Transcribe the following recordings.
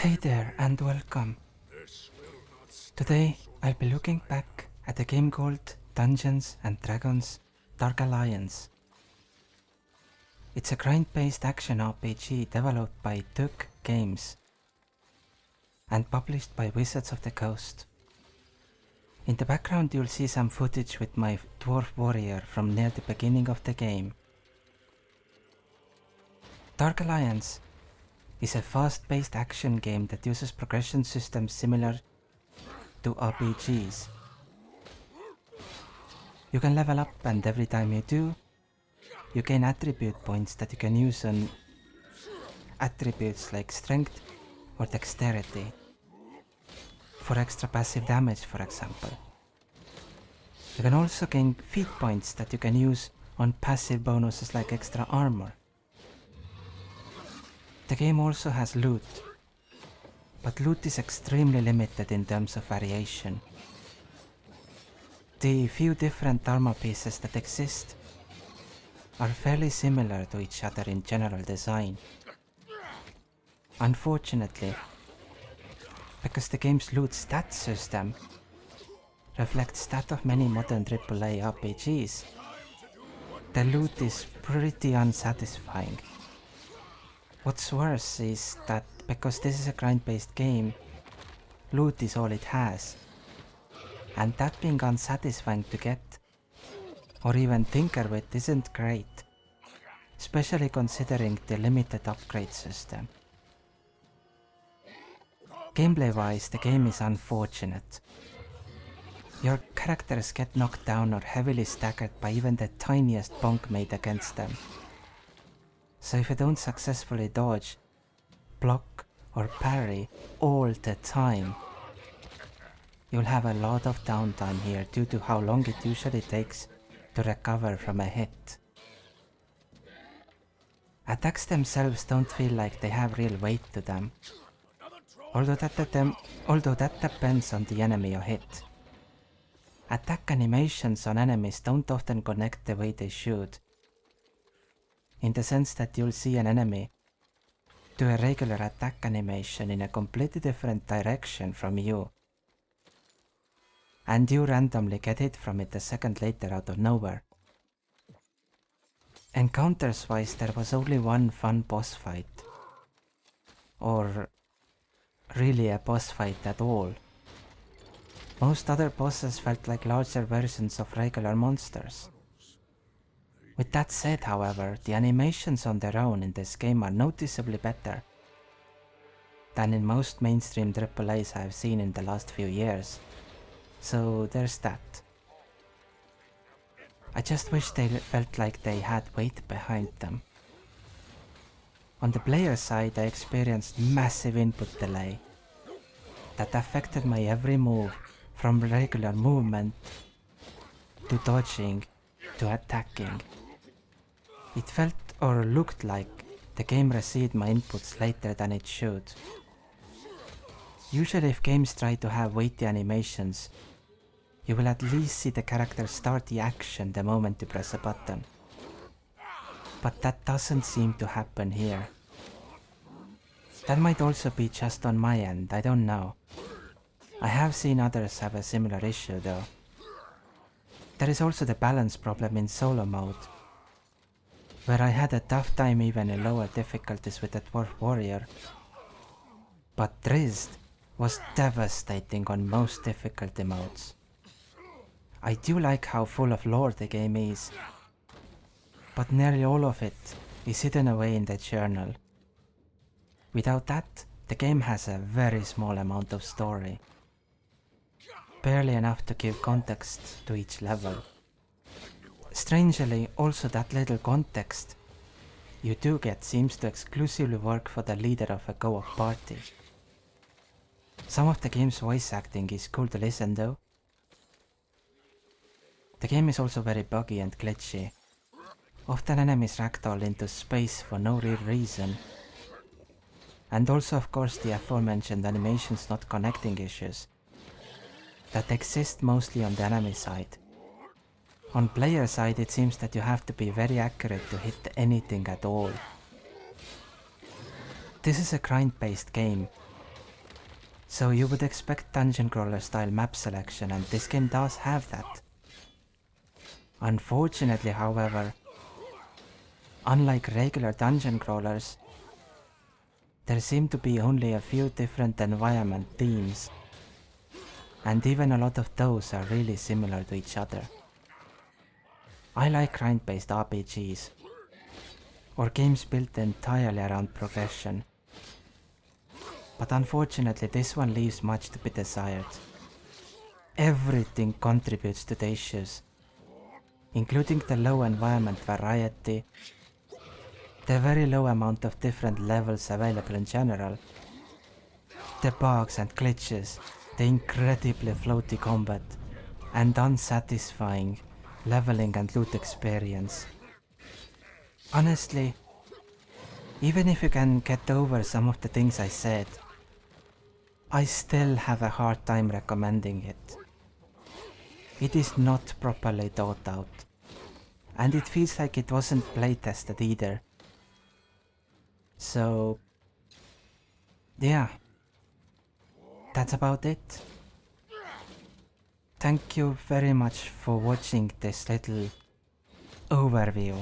Hey there and welcome. Today I'll be looking back at a game called Dungeons and Dragons Dark Alliance. It's a grind-based action RPG developed by Tuque Games and published by Wizards of the Coast. In the background you'll see some footage with my dwarf warrior from near the beginning of the game. Dark Alliance is a fast-paced action game that uses progression systems similar to RPGs. You can level up, and every time you do, you gain attribute points that you can use on attributes like strength or dexterity for extra passive damage, for example. You can also gain feat points that you can use on passive bonuses like extra armor. The game also has loot, but loot is extremely limited in terms of variation. The few different armor pieces that exist are fairly similar to each other in general design. Unfortunately, because the game's loot stat system reflects that of many modern AAA RPGs, the loot is pretty unsatisfying. What's worse is that because this is a grind-based game, loot is all it has, and that being unsatisfying to get or even tinker with isn't great, especially considering the limited upgrade system. Gameplay-wise, the game is unfortunate. Your characters get knocked down or heavily staggered by even the tiniest bonk made against them. So if you don't successfully dodge, block or parry all the time, you'll have a lot of downtime here due to how long it usually takes to recover from a hit. Attacks themselves don't feel like they have real weight to them, although that depends on the enemy you hit. Attack animations on enemies don't often connect the way they should, in the sense that you'll see an enemy do a regular attack animation in a completely different direction from you, and you randomly get hit from it a second later out of nowhere. Encounters wise, there was only one fun boss fight, or really a boss fight at all. Most other bosses felt like larger versions of regular monsters. With that said, however, the animations on their own in this game are noticeably better than in most mainstream AAAs I've seen in the last few years, so there's that. I just wish they felt like they had weight behind them. On the player side, I experienced massive input delay that affected my every move, from regular movement to dodging to attacking. It felt or looked like the game received my inputs later than it should. Usually if games try to have weighty animations, you will at least see the character start the action the moment you press a button. But that doesn't seem to happen here. That might also be just on my end, I don't know. I have seen others have a similar issue though. There is also the balance problem in solo mode, where I had a tough time even in lower difficulties with the dwarf warrior, but Drizzt was devastating on most difficulty modes. I do like how full of lore the game is, but nearly all of it is hidden away in the journal. Without that, the game has a very small amount of story, barely enough to give context to each level. Strangely, also that little context you do get seems to exclusively work for the leader of a co-op party. Some of the game's voice acting is cool to listen though. The game is also very buggy and glitchy. Often enemies ragdoll into space for no real reason. And also of course the aforementioned animations not connecting issues that exist mostly on the enemy side. On player side, it seems that you have to be very accurate to hit anything at all. This is a grind-based game, So you would expect dungeon crawler style map selection, and this game does have that. Unfortunately, however, unlike regular dungeon crawlers, there seem to be only a few different environment themes, and even a lot of those are really similar to each other. I like grind-based RPGs, or games built entirely around progression, but unfortunately this one leaves much to be desired. Everything contributes to the issues, including the low environment variety, the very low amount of different levels available in general, the bugs and glitches, the incredibly floaty combat, and unsatisfying leveling and loot experience. Honestly, even if you can get over some of the things I said, I still have a hard time recommending it. It is not properly thought out, and it feels like it wasn't playtested either. So, yeah, that's about it. Thank you very much for watching this little overview,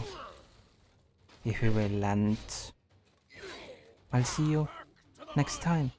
if you will, and I'll see you next time.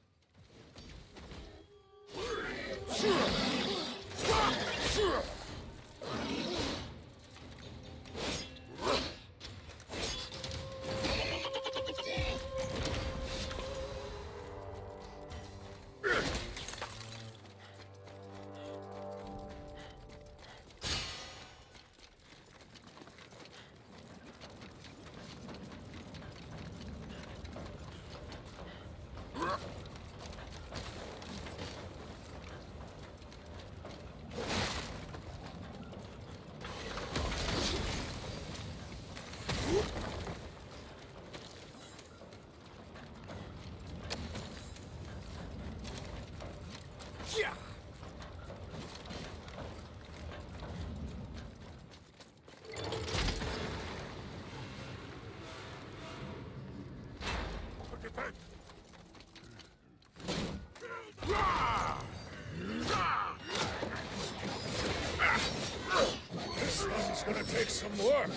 This one's gonna take some work.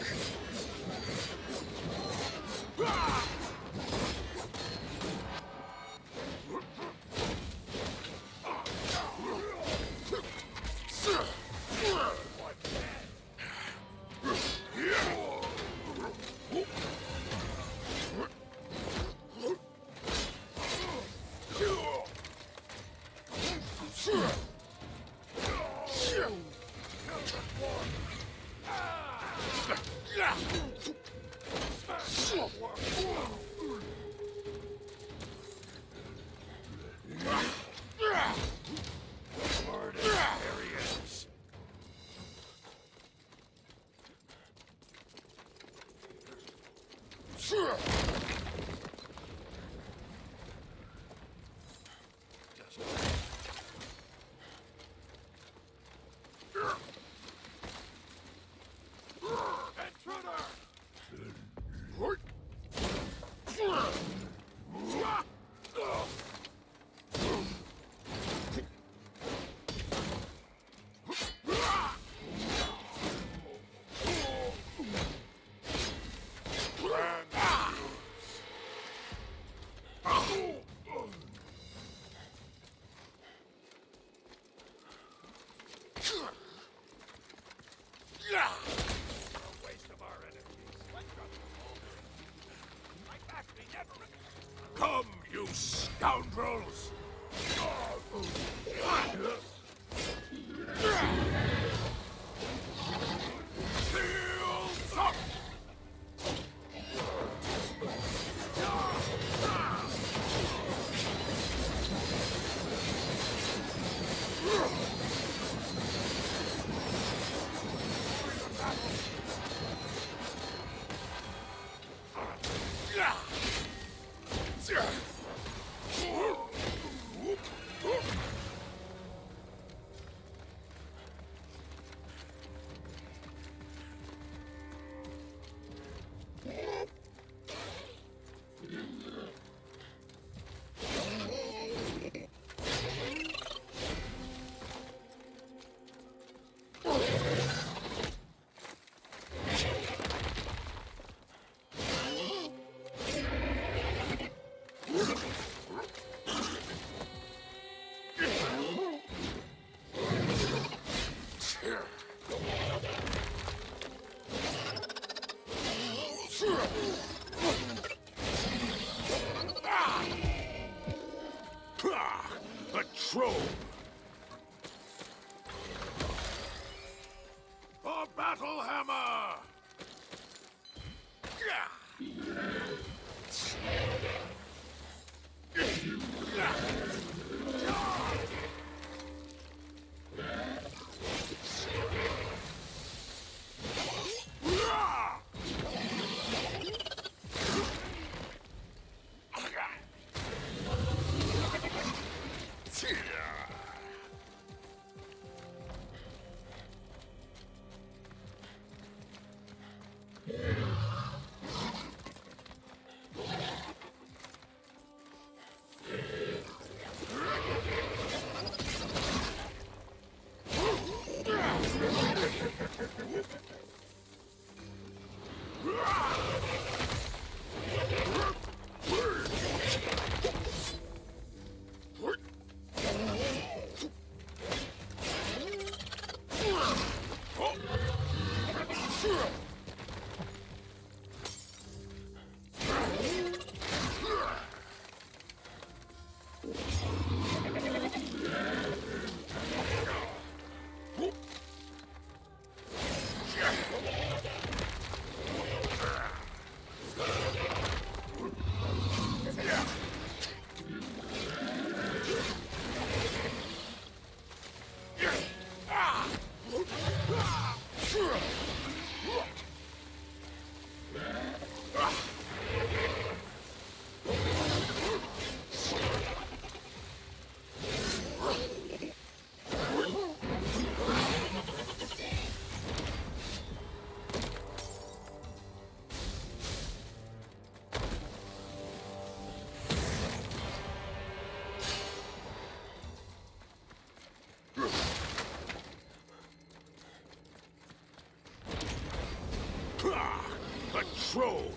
control.